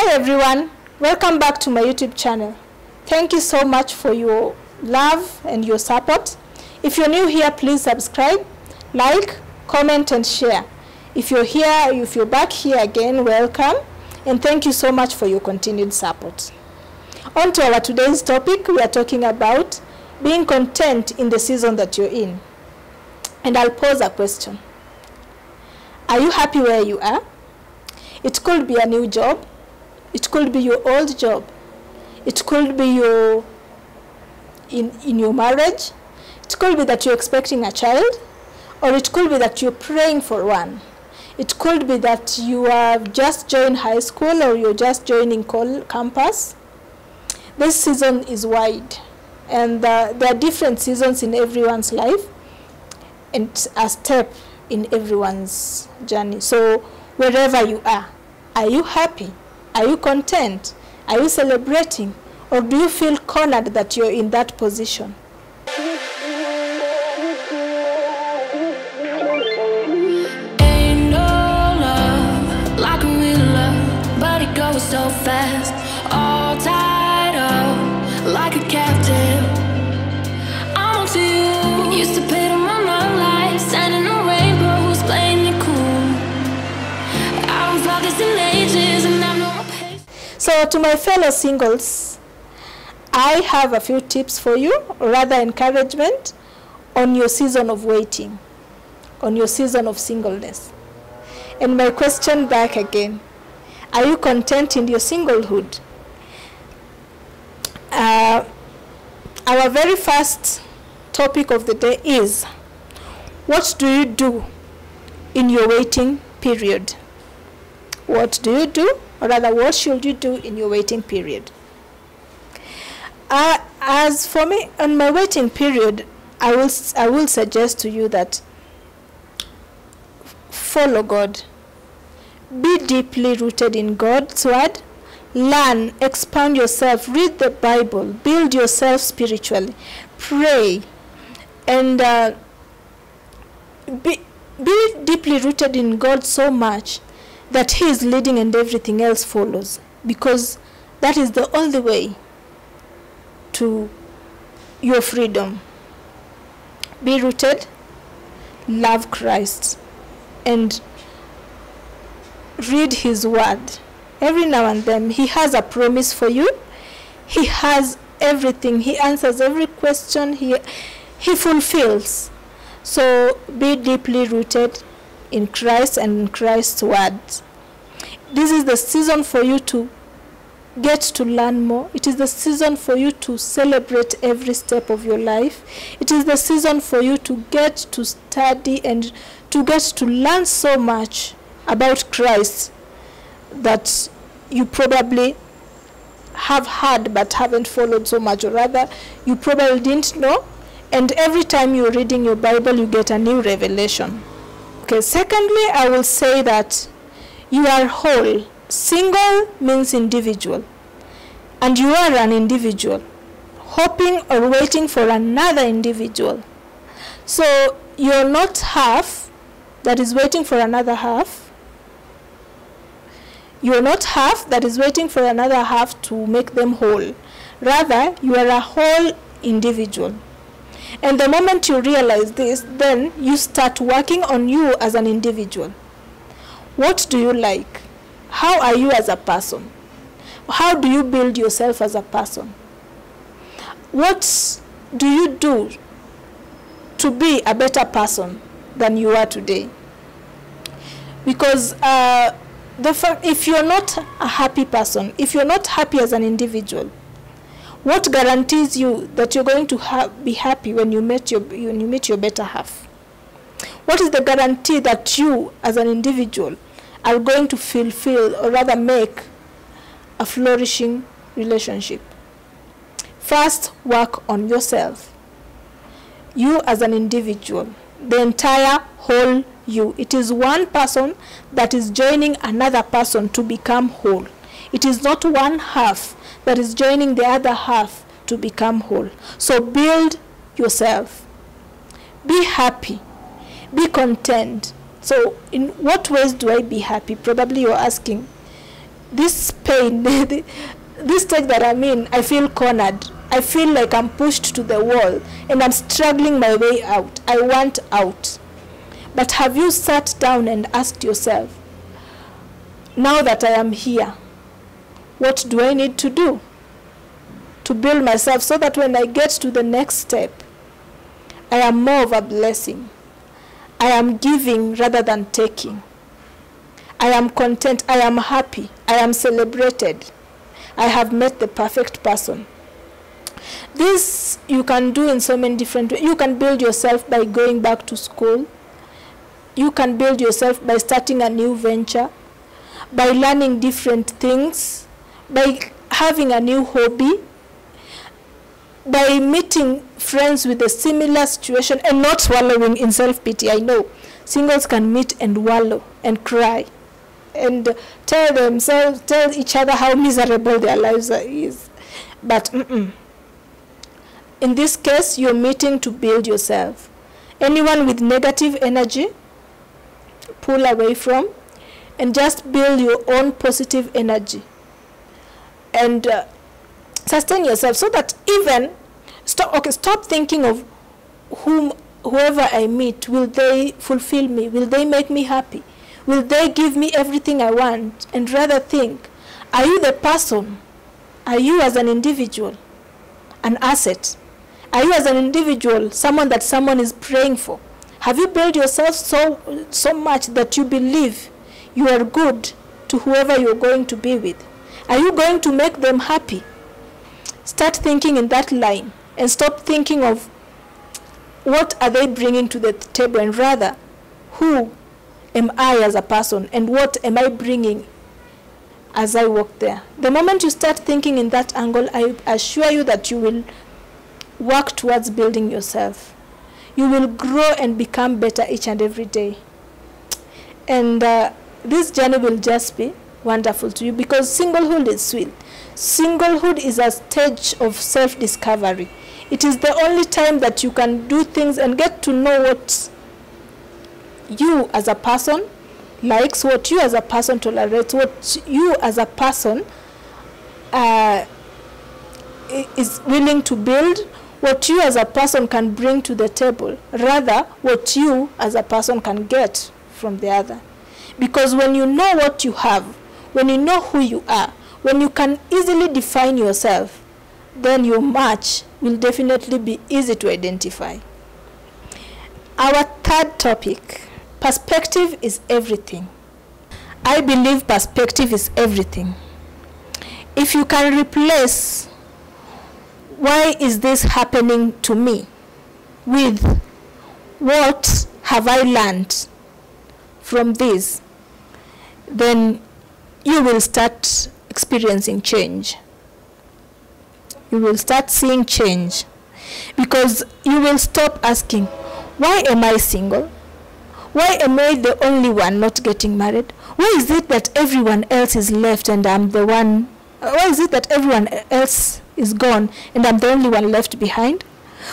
Hi everyone, welcome back to my YouTube channel. Thank you so much for your love and your support. If you're new here, please subscribe, like, comment and share. If you're back here again, welcome and thank you so much for your continued support. On to our today's topic, we are talking about being content in the season that you're in. And I'll pose a question. Are you happy where you are? It could be a new job. It could be your old job. It could be in your marriage. It could be that you're expecting a child, or it could be that you're praying for one. It could be that you have just joined high school or you're just joining campus. This season is wide, and there are different seasons in everyone's life and a step in everyone's journey. So wherever you are you happy? Are you content? Are you celebrating? Or do you feel cornered that you're in that position? Ain't no love like a real love, but it goes so fast. All tied up like a captive. I'm to you. Used to pay to my own life, sending the rainbows, playing it cool. I don't felt this in ages, and I know. So to my fellow singles, I have a few tips for you, or rather encouragement, on your season of waiting, on your season of singleness. And my question back again, are you content in your singlehood? Our very first topic of the day is, what do you do in your waiting period? What do you do? Or rather, what should you do in your waiting period? As for me, on my waiting period, I will suggest to you that follow God. Be deeply rooted in God's word. Learn, expand yourself, read the Bible, build yourself spiritually, pray, and be deeply rooted in God so much that He is leading and everything else follows, because that is the only way to your freedom. Be rooted, love Christ, and read His word. Every now and then He has a promise for you. He has everything. He answers every question. He fulfills. So be deeply rooted in Christ and in Christ's word. This is the season for you to get to learn more. It is the season for you to celebrate every step of your life. It is the season for you to get to study and to get to learn so much about Christ that you probably have heard but haven't followed so much, or rather you probably didn't know, and every time you're reading your Bible you get a new revelation. Okay, secondly, I will say that you are whole. Single means individual, and you are an individual, hoping or waiting for another individual. So you're not half that is waiting for another half. You're not half that is waiting for another half to make them whole. Rather, you are a whole individual. And the moment you realize this, then you start working on you as an individual. What do you like? How are you as a person? How do you build yourself as a person? What do you do to be a better person than you are today? Because if you're not a happy person, if you're not happy as an individual, what guarantees you that you're going to be happy when you meet your better half? What is the guarantee that you, as an individual, are going to fulfill, or rather make, a flourishing relationship? First, work on yourself. You as an individual, the entire whole you. It is one person that is joining another person to become whole. It is not one half that is joining the other half to become whole. So build yourself. Be happy. Be content. So in what ways do I be happy? Probably you're asking. this pain, this stage that I'm in, I feel cornered. I feel like I'm pushed to the wall and I'm struggling my way out. I want out. But have you sat down and asked yourself, now that I am here, what do I need to do to build myself so that when I get to the next step, I am more of a blessing. I am giving rather than taking. I am content. I am happy. I am celebrated. I have met the perfect person. This you can do in so many different ways. You can build yourself by going back to school. You can build yourself by starting a new venture, by learning different things, by having a new hobby, by meeting friends with a similar situation and not wallowing in self-pity. I know singles can meet and wallow and cry and tell each other how miserable their lives is. But in this case, you're meeting to build yourself. Anyone with negative energy, pull away from and just build your own positive energy. And sustain yourself so that even, stop thinking of whoever I meet, will they fulfill me? Will they make me happy? Will they give me everything I want? And rather think, are you the person? Are you as an individual an asset? Are you as an individual someone that someone is praying for? Have you built yourself so much that you believe you are good to whoever you're going to be with? Are you going to make them happy? Start thinking in that line and stop thinking of what are they bringing to the table, and rather, who am I as a person and what am I bringing as I walk there? The moment you start thinking in that angle, I assure you that you will work towards building yourself. You will grow and become better each and every day. And this journey will just be wonderful to you, because singlehood is sweet. Singlehood is a stage of self-discovery. It is the only time that you can do things and get to know what you as a person likes, what you as a person tolerates, what you as a person is willing to build, what you as a person can bring to the table, rather what you as a person can get from the other. Because when you know what you have, when you know who you are, when you can easily define yourself, then your match will definitely be easy to identify. Our third topic, perspective is everything. I believe perspective is everything. If you can replace why is this happening to me with what have I learned from this, then you will start experiencing change. You will start seeing change, because you will stop asking, why am I single? Why am I the only one not getting married? Why is it that everyone else is left and I'm the one? Why is it that everyone else is gone and I'm the only one left behind?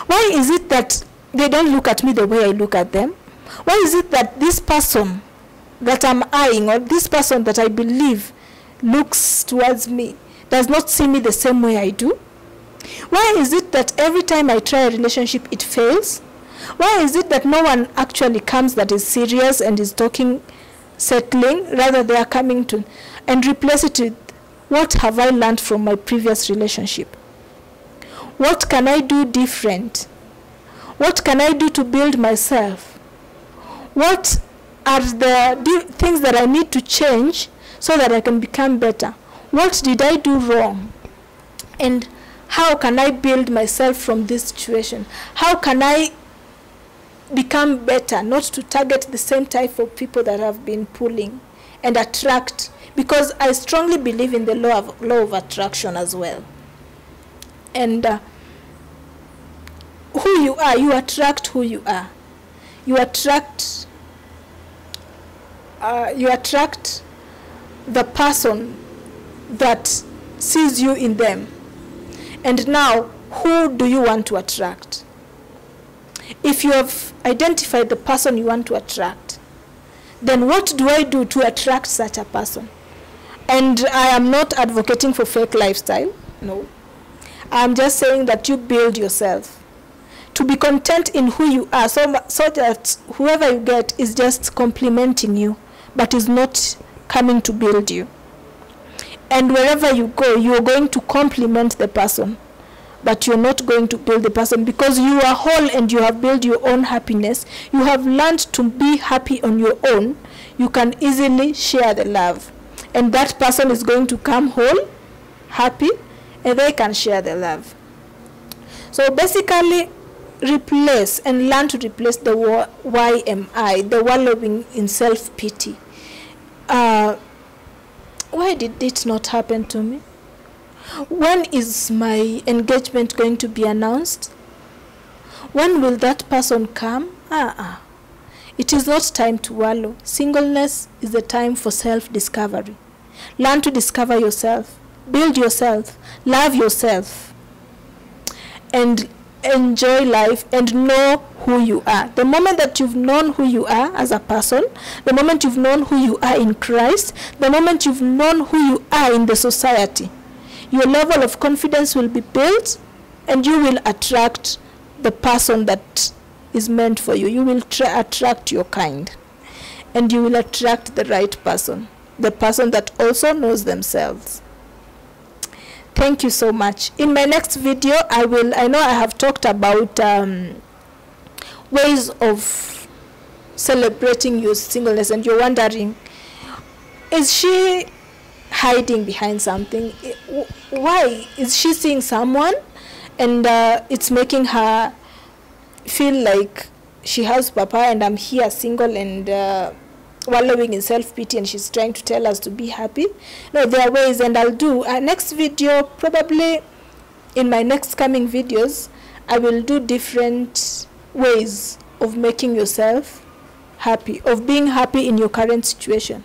Why is it that they don't look at me the way I look at them? Why is it that this person that I'm eyeing, or this person that I believe looks towards me, does not see me the same way I do? Why is it that every time I try a relationship, it fails? Why is it that no one actually comes that is serious and is talking, settling, rather they are coming to, and replace it with, what have I learned from my previous relationship? What can I do different? What can I do to build myself? What are the things that I need to change so that I can become better? What did I do wrong? And how can I build myself from this situation? How can I become better, not to target the same type of people that have been pulling, and attract? Because I strongly believe in the law of attraction as well. And who you are, you attract who you are. You attract the person that sees you in them. And now, who do you want to attract? If you have identified the person you want to attract, then what do I do to attract such a person? And I am not advocating for fake lifestyle. No. I'm just saying that you build yourself. To be content in who you are, so that whoever you get is just complimenting you, but is not coming to build you. And wherever you go, you are going to compliment the person, but you're not going to build the person, because you are whole and you have built your own happiness. You have learned to be happy on your own. You can easily share the love. And that person is going to come whole, happy, and they can share the love. So basically, replace and learn to replace the why am I, the wallowing in self-pity. Why did it not happen to me? When is my engagement going to be announced? When will that person come? It is not time to wallow. Singleness is the time for self-discovery. Learn to discover yourself, build yourself, love yourself, and enjoy life and know who you are. The moment that you've known who you are as a person, the moment you've known who you are in Christ, the moment you've known who you are in the society, your level of confidence will be built, and you will attract the person that is meant for you. You will attract your kind, and you will attract the right person, the person that also knows themselves. Thank you so much. In my next video, I know I have talked about ways of celebrating your singleness, and you're wondering, is she hiding behind something? Why is she seeing someone and it's making her feel like she has papa and I'm here single and wallowing in self-pity, and she's trying to tell us to be happy? No, there are ways, and I'll do a next video. Probably in my next coming videos, I will do different ways of making yourself happy, of being happy in your current situation.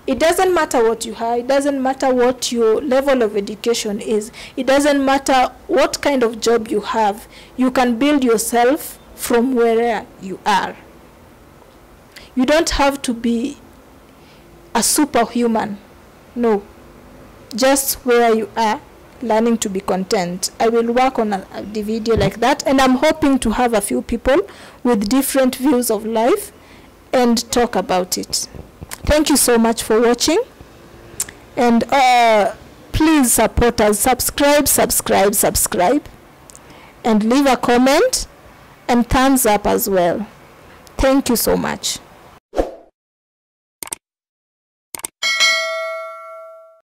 It doesn't matter what you have. It doesn't matter what your level of education is. It doesn't matter what kind of job you have. You can build yourself from where you are. You don't have to be a superhuman. No. Just where you are, learning to be content. I will work on the video like that, and I'm hoping to have a few people with different views of life and talk about it. Thank you so much for watching, and please support us. Subscribe, and leave a comment and thumbs up as well. Thank you so much.